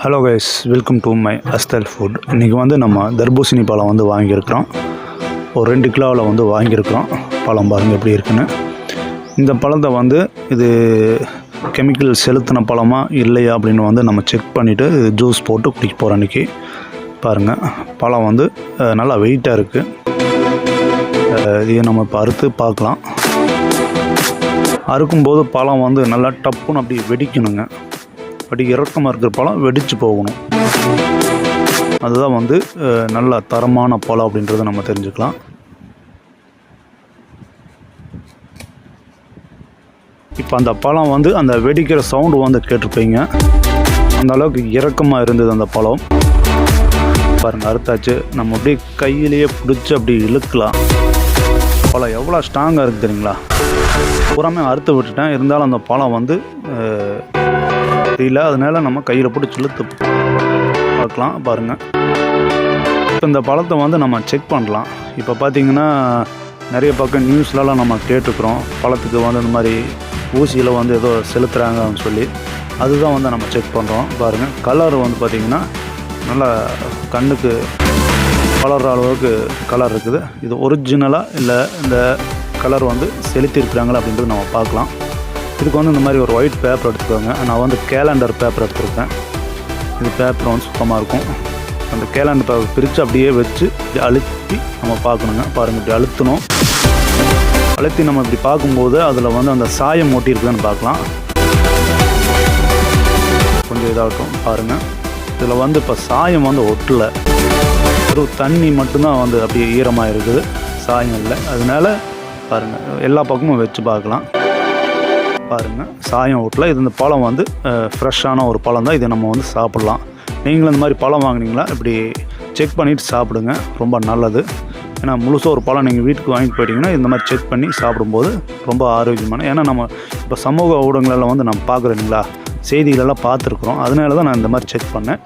Hello guys, welcome to my hostel food. இன்றைக்கி வந்து நம்ம தர்பூசணி பழம் வந்து வாங்கியிருக்கிறோம். ஒரு 2 கிலோவில் வந்து வாங்கியிருக்கிறோம். பழம் பாருங்கள் எப்படி இருக்குன்னு. இந்த பழத்தை வந்து இது கெமிக்கல் செலுத்தின பழமா இல்லையா அப்படின்னு வந்து நம்ம செக் பண்ணிவிட்டு ஜூஸ் போட்டு குடிக்க போகிறோம். இன்றைக்கி பாருங்கள், பழம் வந்து நல்லா வெயிட்டாக இருக்குது. இதை நம்ம இப்போ அறுத்து பார்க்கலாம். அறுக்கும்போது பழம் வந்து நல்லா டப்புன்னு அப்படி வெடிக்கணுங்க. அப்படி இறக்கமாக இருக்கிற பழம் வெடித்து போகணும். அதுதான் வந்து நல்ல தரமான பழம் அப்படின்றத நம்ம தெரிஞ்சுக்கலாம். இப்போ அந்த பழம் வந்து அந்த வெடிக்கிற சவுண்டு வந்து கேட்டிருப்பீங்க. அந்த அளவுக்கு இறக்கமாக இருந்தது அந்த பழம். பாருங்கள், அறுத்தாச்சு. நம்ம அப்படியே கையிலேயே பிடிச்சி அப்படி இழுக்கலாம். பழம் எவ்வளோ ஸ்ட்ராங்காக இருக்குது தெரியுங்களா? பூராமே அறுத்து விட்டுட்டேன். இருந்தாலும் அந்த பழம் வந்து இல்லை, அதனால் நம்ம கையில் போட்டு இழுத்து பார்க்கலாம். பாருங்கள், இப்போ இந்த பழத்தை வந்து நம்ம செக் பண்ணலாம். இப்போ பார்த்திங்கன்னா நிறைய பக்கம் நியூஸ்லலாம் நம்ம கேட்டுக்கிறோம், பழத்துக்கு வந்து இந்த மாதிரி ஊசியில் வந்து ஏதோ செலுத்துகிறாங்கன்னு சொல்லி. அதுதான் வந்து நம்ம செக் பண்ணுறோம். பாருங்கள், கலர் வந்து பார்த்திங்கன்னா நல்லா கண்ணுக்கு வளர்கிற அளவுக்கு கலர் இருக்குது. இது ஒரிஜினலாக இல்லை இந்த கலர் வந்து செலுத்தியிருக்கிறாங்களா அப்படின்றது நம்ம பார்க்கலாம். இதுக்கு வந்து இந்த மாதிரி ஒரு ஒயிட் பேப்பர் எடுத்துக்கோங்க. நான் வந்து கேலண்டர் பேப்பர் எடுத்துருக்கேன். இது பேப்பர் வந்து சுத்தமாக இருக்கும். அந்த கேலண்டர் பேப்பர் பிரித்து அப்படியே வச்சு இப்படி அழுத்தி நம்ம பார்க்கணுங்க. பாருங்கள், இப்படி அழுத்தணும். அழுத்தி நம்ம இப்படி பார்க்கும்போது அதில் வந்து அந்த சாயம் ஒட்டி இருக்குதுன்னு பார்க்கலாம். கொஞ்சம் இதாகட்டும். பாருங்கள், இதில் வந்து இப்போ சாயம் வந்து ஒட்டலை. ஒரு தண்ணி மட்டும்தான் வந்து அப்படியே ஈரமாக இருக்குது, சாயம் இல்லை. அதனால பாருங்கள், எல்லா பக்கமும் வச்சு பார்க்கலாம். பாருங்கள், சாயம் ஓட்டல. இது இந்த பழம் வந்து ஃப்ரெஷ்ஷான ஒரு பழம் தான். இதை நம்ம வந்து சாப்பிட்லாம். நீங்களும் இந்த மாதிரி பழம் வாங்கினீங்களா இப்படி செக் பண்ணிவிட்டு சாப்பிடுங்க, ரொம்ப நல்லது. ஏன்னா முழுசாக ஒரு பழம் நீங்கள் வீட்டுக்கு வாங்கிட்டு போயிட்டீங்கன்னா இந்த மாதிரி செக் பண்ணி சாப்பிடும்போது ரொம்ப ஆரோக்கியமான. ஏன்னா நம்ம இப்போ சமூக ஊடகங்களெல்லாம் வந்து நம்ம பார்க்குறீங்களா, செய்திகளெல்லாம் பார்த்துருக்குறோம். அதனால தான் நான் இந்த மாதிரி செக் பண்ணேன்.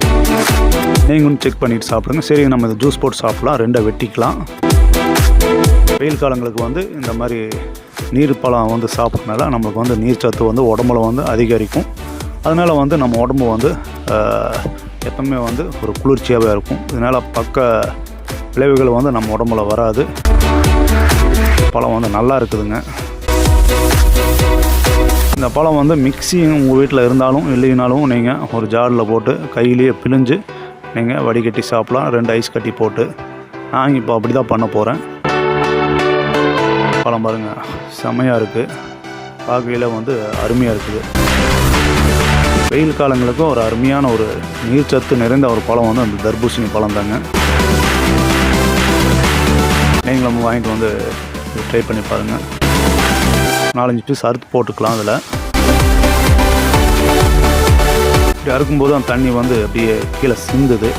நீங்களும் செக் பண்ணிவிட்டு சாப்பிடுங்க. சரி, நம்ம இதை ஜூஸ் போட்டு சாப்பிட்லாம். 2 வெட்டிக்கலாம். வெயில் காலங்களுக்கு வந்து இந்த மாதிரி நீர் பழம் வந்து சாப்பிட்றதுனால நம்மளுக்கு வந்து நீர் சத்து வந்து உடம்புல வந்து அதிகரிக்கும். அதனால் வந்து நம்ம உடம்பு வந்து எப்பவுமே வந்து ஒரு குளிர்ச்சியாகவே இருக்கும். இதனால் பக்க விளைவுகள் வந்து நம்ம உடம்புல வராது. பழம் வந்து நல்லா இருக்குதுங்க. இந்த பழம் வந்து மிக்ஸி உங்கள் வீட்டில் இருந்தாலும் இல்லைனாலும் நீங்கள் ஒரு ஜாரில் போட்டு கையிலேயே பிழிஞ்சு நீங்கள் வடிகட்டி சாப்பிட்லாம். 2 ஐஸ் கட்டி போட்டு. நான் இப்போ அப்படி தான் பண்ண போகிறேன். பழம் பாருங்கள், செம்மையாக இருக்குது. பார்க்கையில் வந்து அருமையாக இருக்குது. வெயில் காலங்களுக்கும் ஒரு அருமையான ஒரு நீர்ச்சத்து நிறைந்த ஒரு பழம் வந்து அந்த தர்பூசணி பழம் தாங்க. நீங்களும் வாங்கிட்டு வந்து ட்ரை பண்ணி பாருங்கள். 4-5 பீஸ் அறுத்து போட்டுக்கலாம். அதில் இப்படி அறுக்கும்போது அந்த தண்ணி வந்து அப்படியே கீழே சிந்துது.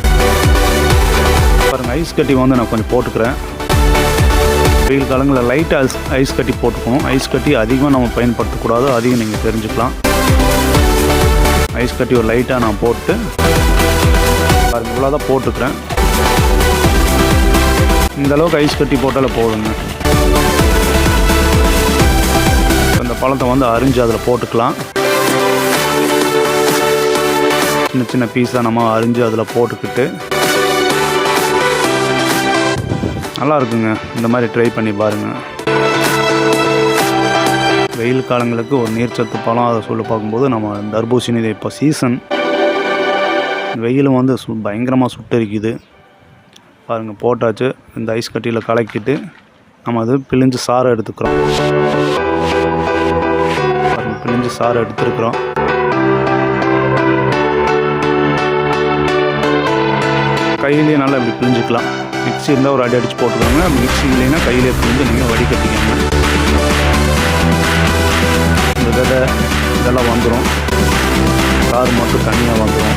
பாருங்கள், ஐஸ் கட்டி வந்து நான் கொஞ்சம் போட்டுக்கிறேன். வெயில் காலங்களில் லைட்டாக ஐஸ் கட்டி போட்டுக்கணும். ஐஸ் கட்டி அதிகமாக நம்ம பயன்படுத்தக்கூடாது, அதிகம் நீங்கள் தெரிஞ்சுக்கலாம். ஐஸ் கட்டி ஒரு லைட்டாக நான் போட்டு பாருங்கள், இவ்வளோ தான் போட்டுக்கிறேன். இந்தளவுக்கு ஐஸ் கட்டி போட்டாலே போதுங்க. இந்த பழத்தை வந்து அரிஞ்சு அதில் போட்டுக்கலாம். சின்ன சின்ன பீஸாக நம்ம அரிஞ்சு அதில் போட்டுக்கிட்டு நல்லா இருக்குங்க. இந்த மாதிரி ட்ரை பண்ணி பாருங்கள். வெயில் காலங்களுக்கு ஒரு நீர்ச்சத்து பழம் அதை சொல்லி பார்க்கும்போது நம்ம தர்பூசணி இது இப்போ சீசன். வெயிலும் வந்து பயங்கரமாக சுட்டரிக்குது. பாருங்கள், போட்டாச்சு. இந்த ஐஸ் கட்டியில் கலக்கிட்டு நம்ம அது பிழிஞ்சு சாறை எடுத்துக்கிறோம். பாருங்கள், பிழிஞ்சு சாறை எடுத்துருக்குறோம். கையிலேயே நல்லா இப்படி பிழிஞ்சிக்கலாம். மிக்ஸி இருந்தால் ஒரு அடி அடித்து போட்டுக்கோங்க. மிக்ஸி இல்லைன்னா கையிலே பிழிஞ்சு நீங்கள் வடிகட்டிக்கோங்க. இந்த விதை இதெல்லாம் வந்துடும். சாறு மட்டும் தனியாக வந்துடும்.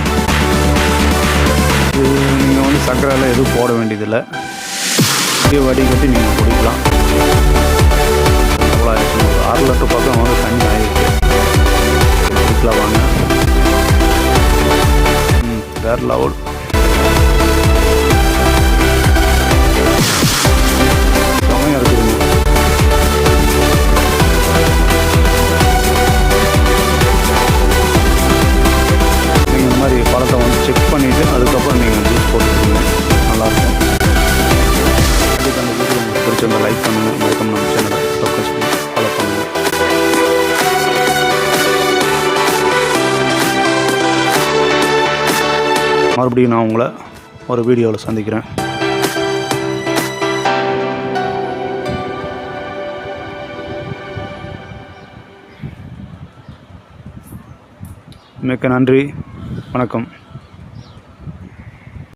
இது நீங்கள் வந்து சர்க்கரையெல்லாம் எதுவும் போட வேண்டியதில்லை. இப்படியே வடிகட்டி நீங்கள் குடிக்கலாம். அவ்வளோ ஆயிடுச்சு. 6 லிட்டர் பக்கம் வந்து தண்ணி ஆகிருக்கு. குடிக்கலாம் வாங்க. வேறு லெவல். செம்மையாக இருக்குதுங்க. நீங்கள் இந்த மாதிரி பழத்தை வந்து பிடிச்சிருந்தா லைக் பண்ணுங்கள், மறக்காம நம்ம சேனலை சப்ஸ்கிரைப் பண்ணி ஃபாலோ பண்ணுங்கள். மறுபடியும் நான் உங்களை ஒரு வீடியோவில் சந்திக்கிறேன். மிக்க நன்றி. வணக்கம்.